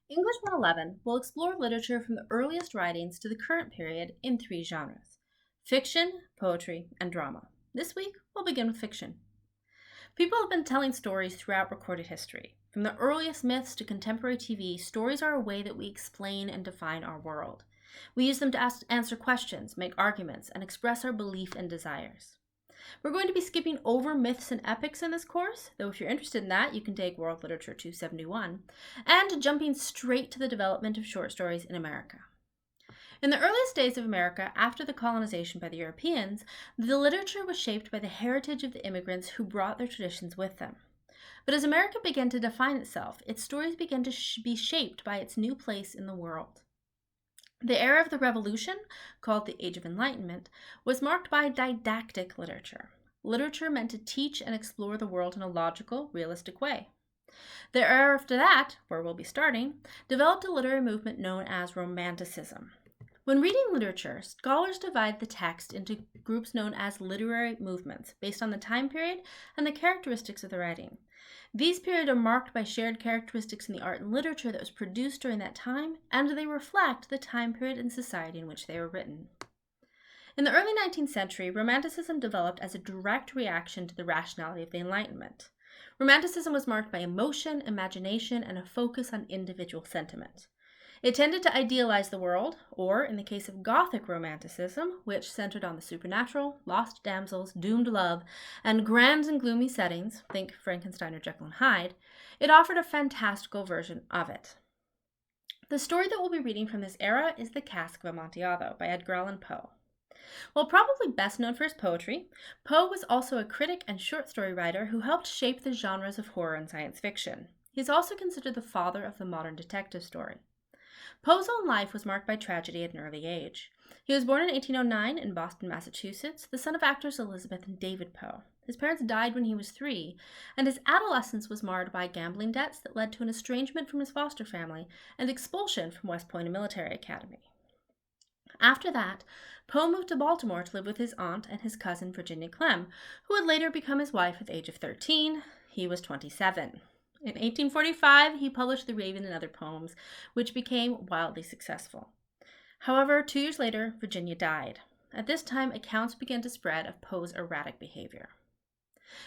English 111 will explore literature from the earliest writings to the current period in three genres: fiction, poetry, and drama. This week, we'll begin with fiction. People have been telling stories throughout recorded history. From the earliest myths to contemporary TV, stories are a way that we explain and define our world. We use them to answer questions, make arguments, and express our belief and desires. We're going to be skipping over myths and epics in this course, though if you're interested in that, you can take World Literature 271, and jumping straight to the development of short stories in America. In the earliest days of America, after the colonization by the Europeans, the literature was shaped by the heritage of the immigrants who brought their traditions with them. But as America began to define itself, its stories began to be shaped by its new place in the world. The era of the Revolution, called the Age of Enlightenment, was marked by didactic literature. Literature meant to teach and explore the world in a logical, realistic way. The era after that, where we'll be starting, developed a literary movement known as Romanticism. When reading literature, scholars divide the text into groups known as literary movements based on the time period and the characteristics of the writing. These periods are marked by shared characteristics in the art and literature that was produced during that time, and they reflect the time period and society in which they were written. In the early 19th century, Romanticism developed as a direct reaction to the rationality of the Enlightenment. Romanticism was marked by emotion, imagination, and a focus on individual sentiment. It tended to idealize the world, or, in the case of Gothic Romanticism, which centered on the supernatural, lost damsels, doomed love, and grand and gloomy settings, think Frankenstein or Jekyll and Hyde, it offered a fantastical version of it. The story that we'll be reading from this era is The Cask of Amontillado by Edgar Allan Poe. While probably best known for his poetry, Poe was also a critic and short story writer who helped shape the genres of horror and science fiction. He is also considered the father of the modern detective story. Poe's own life was marked by tragedy at an early age. He was born in 1809 in Boston, Massachusetts, the son of actors Elizabeth and David Poe. His parents died when he was 3, and his adolescence was marred by gambling debts that led to an estrangement from his foster family and expulsion from West Point Military Academy. After that, Poe moved to Baltimore to live with his aunt and his cousin Virginia Clem, who would later become his wife at the age of 13. He was 27. In 1845, he published The Raven and Other Poems, which became wildly successful. However, 2 years later, Virginia died. At this time, accounts began to spread of Poe's erratic behavior.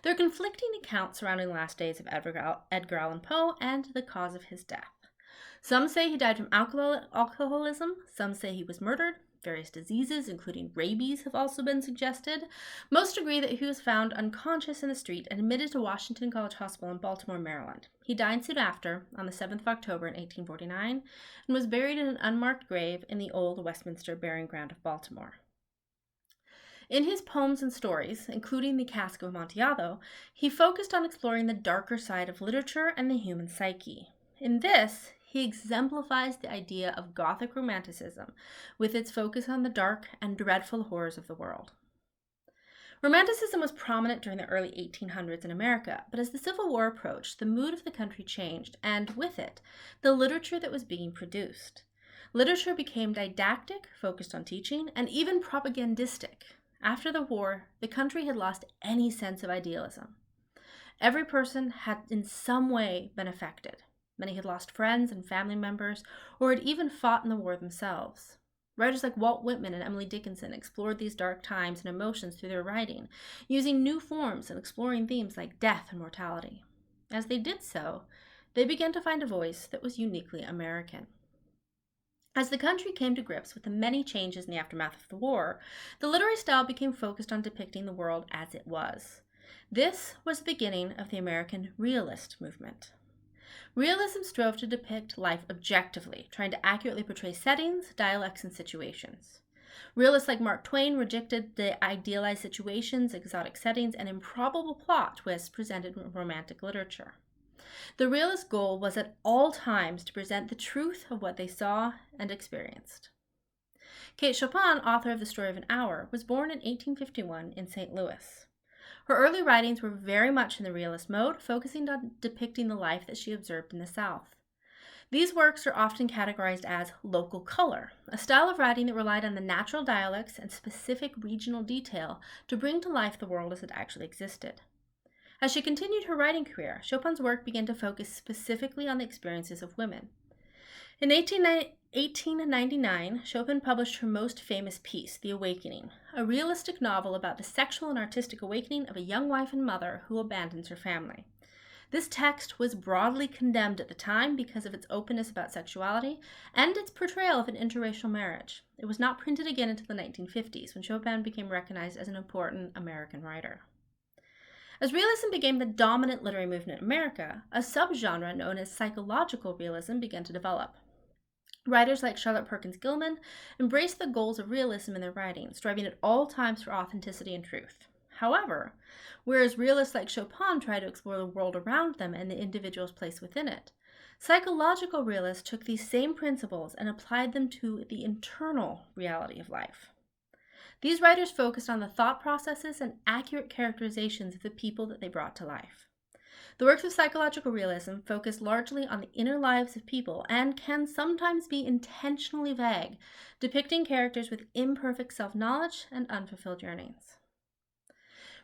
There are conflicting accounts surrounding the last days of Edgar Allan Poe and the cause of his death. Some say he died from alcoholism, some say he was murdered. Various diseases, including rabies, have also been suggested. Most agree that he was found unconscious in the street and admitted to Washington College Hospital in Baltimore, Maryland. He died soon after, on the 7th of October in 1849, and was buried in an unmarked grave in the old Westminster Burying Ground of Baltimore. In his poems and stories, including The Cask of Amontillado, he focused on exploring the darker side of literature and the human psyche. In this, he exemplifies the idea of Gothic Romanticism, with its focus on the dark and dreadful horrors of the world. Romanticism was prominent during the early 1800s in America, but as the Civil War approached, the mood of the country changed, and with it, the literature that was being produced. Literature became didactic, focused on teaching, and even propagandistic. After the war, the country had lost any sense of idealism. Every person had in some way been affected. Many had lost friends and family members, or had even fought in the war themselves. Writers like Walt Whitman and Emily Dickinson explored these dark times and emotions through their writing, using new forms and exploring themes like death and mortality. As they did so, they began to find a voice that was uniquely American. As the country came to grips with the many changes in the aftermath of the war, the literary style became focused on depicting the world as it was. This was the beginning of the American realist movement. Realism strove to depict life objectively, trying to accurately portray settings, dialects, and situations. Realists like Mark Twain rejected the idealized situations, exotic settings, and improbable plot twists presented in romantic literature. The realist goal was at all times to present the truth of what they saw and experienced. Kate Chopin, author of The Story of an Hour, was born in 1851 in St. Louis. Her early writings were very much in the realist mode, focusing on depicting the life that she observed in the South. These works are often categorized as local color, a style of writing that relied on the natural dialects and specific regional detail to bring to life the world as it actually existed. As she continued her writing career, Chopin's work began to focus specifically on the experiences of women. In 1899, Chopin published her most famous piece, The Awakening, a realistic novel about the sexual and artistic awakening of a young wife and mother who abandons her family. This text was broadly condemned at the time because of its openness about sexuality and its portrayal of an interracial marriage. It was not printed again until the 1950s, when Chopin became recognized as an important American writer. As realism became the dominant literary movement in America, a subgenre known as psychological realism began to develop. Writers like Charlotte Perkins Gilman embraced the goals of realism in their writing, striving at all times for authenticity and truth. However, whereas realists like Chopin tried to explore the world around them and the individual's place within it, psychological realists took these same principles and applied them to the internal reality of life. These writers focused on the thought processes and accurate characterizations of the people that they brought to life. The works of psychological realism focus largely on the inner lives of people and can sometimes be intentionally vague, depicting characters with imperfect self-knowledge and unfulfilled yearnings.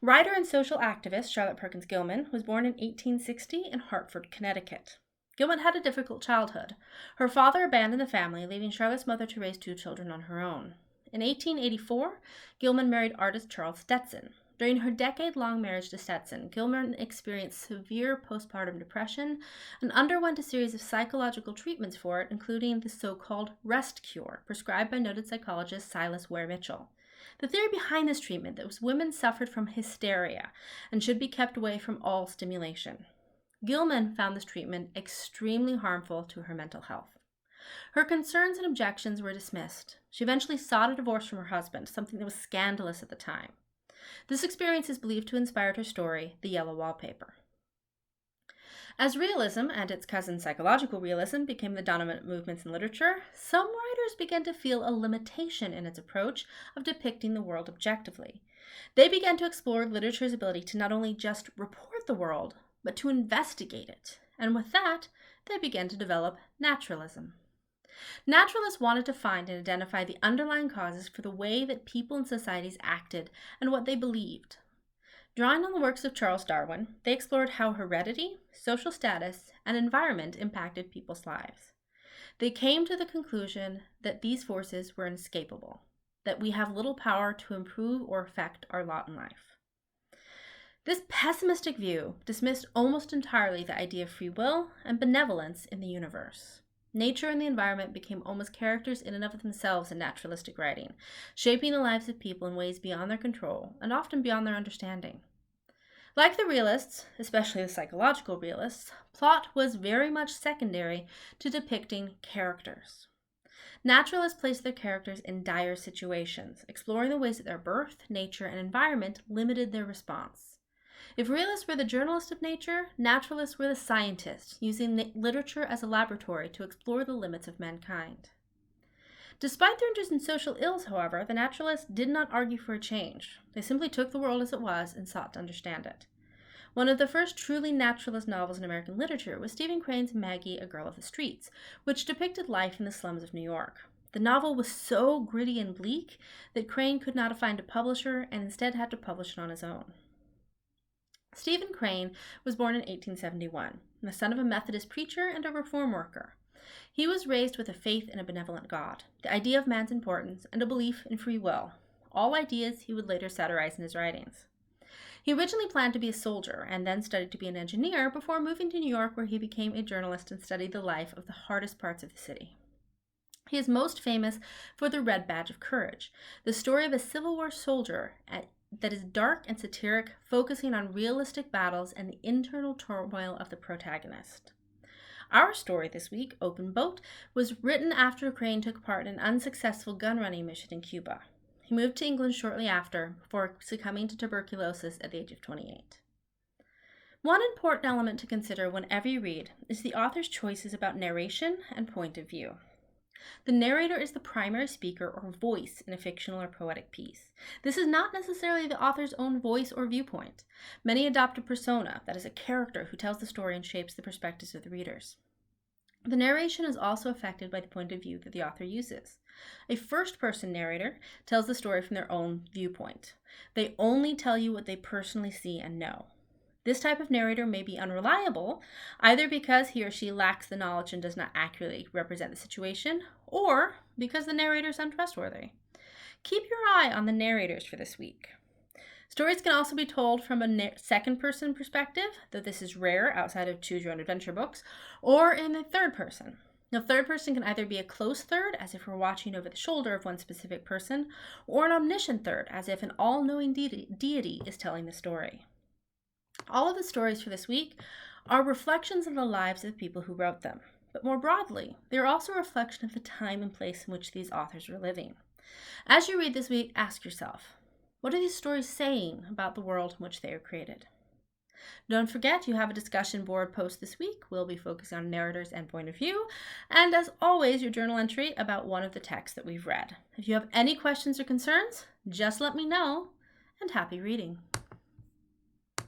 Writer and social activist Charlotte Perkins Gilman was born in 1860 in Hartford, Connecticut. Gilman had a difficult childhood. Her father abandoned the family, leaving Charlotte's mother to raise 2 children on her own. In 1884, Gilman married artist Charles Stetson. During her decade-long marriage to Stetson, Gilman experienced severe postpartum depression and underwent a series of psychological treatments for it, including the so-called rest cure, prescribed by noted psychologist Silas Ware Mitchell. The theory behind this treatment was women suffered from hysteria and should be kept away from all stimulation. Gilman found this treatment extremely harmful to her mental health. Her concerns and objections were dismissed. She eventually sought a divorce from her husband, something that was scandalous at the time. This experience is believed to have inspired her story, The Yellow Wallpaper. As realism and its cousin psychological realism became the dominant movements in literature, some writers began to feel a limitation in its approach of depicting the world objectively. They began to explore literature's ability to not only just report the world, but to investigate it. And with that, they began to develop naturalism. Naturalists wanted to find and identify the underlying causes for the way that people and societies acted and what they believed. Drawing on the works of Charles Darwin, they explored how heredity, social status, and environment impacted people's lives. They came to the conclusion that these forces were inescapable, that we have little power to improve or affect our lot in life. This pessimistic view dismissed almost entirely the idea of free will and benevolence in the universe. Nature and the environment became almost characters in and of themselves in naturalistic writing, shaping the lives of people in ways beyond their control and often beyond their understanding. Like the realists, especially the psychological realists, plot was very much secondary to depicting characters. Naturalists placed their characters in dire situations, exploring the ways that their birth, nature, and environment limited their response. If realists were the journalists of nature, naturalists were the scientists, using literature as a laboratory to explore the limits of mankind. Despite their interest in social ills, however, the naturalists did not argue for a change. They simply took the world as it was and sought to understand it. One of the first truly naturalist novels in American literature was Stephen Crane's Maggie, a Girl of the Streets, which depicted life in the slums of New York. The novel was so gritty and bleak that Crane could not find a publisher and instead had to publish it on his own. Stephen Crane was born in 1871, the son of a Methodist preacher and a reform worker. He was raised with a faith in a benevolent God, the idea of man's importance, and a belief in free will, all ideas he would later satirize in his writings. He originally planned to be a soldier and then studied to be an engineer before moving to New York, where he became a journalist and studied the life of the hardest parts of the city. He is most famous for The Red Badge of Courage, the story of a Civil War soldier that is dark and satiric, focusing on realistic battles and the internal turmoil of the protagonist. Our story this week, Open Boat, was written after Crane took part in an unsuccessful gun-running mission in Cuba. He moved to England shortly after, before succumbing to tuberculosis at the age of 28. One important element to consider whenever you read is the author's choices about narration and point of view. The narrator is the primary speaker or voice in a fictional or poetic piece. This is not necessarily the author's own voice or viewpoint. Many adopt a persona, that is a character who tells the story and shapes the perspectives of the readers. The narration is also affected by the point of view that the author uses. A first-person narrator tells the story from their own viewpoint. They only tell you what they personally see and know. This type of narrator may be unreliable, either because he or she lacks the knowledge and does not accurately represent the situation, or because the narrator is untrustworthy. Keep your eye on the narrators for this week. Stories can also be told from a second-person perspective, though this is rare outside of Choose Your Own Adventure books, or in the third person. Now, third person can either be a close third, as if we're watching over the shoulder of one specific person, or an omniscient third, as if an all-knowing deity is telling the story. All of the stories for this week are reflections of the lives of the people who wrote them, but more broadly, they are also a reflection of the time and place in which these authors were living. As you read this week, ask yourself, what are these stories saying about the world in which they are created? Don't forget, you have a discussion board post this week. We'll be focusing on narrators and point of view, and as always, your journal entry about one of the texts that we've read. If you have any questions or concerns, just let me know, and happy reading.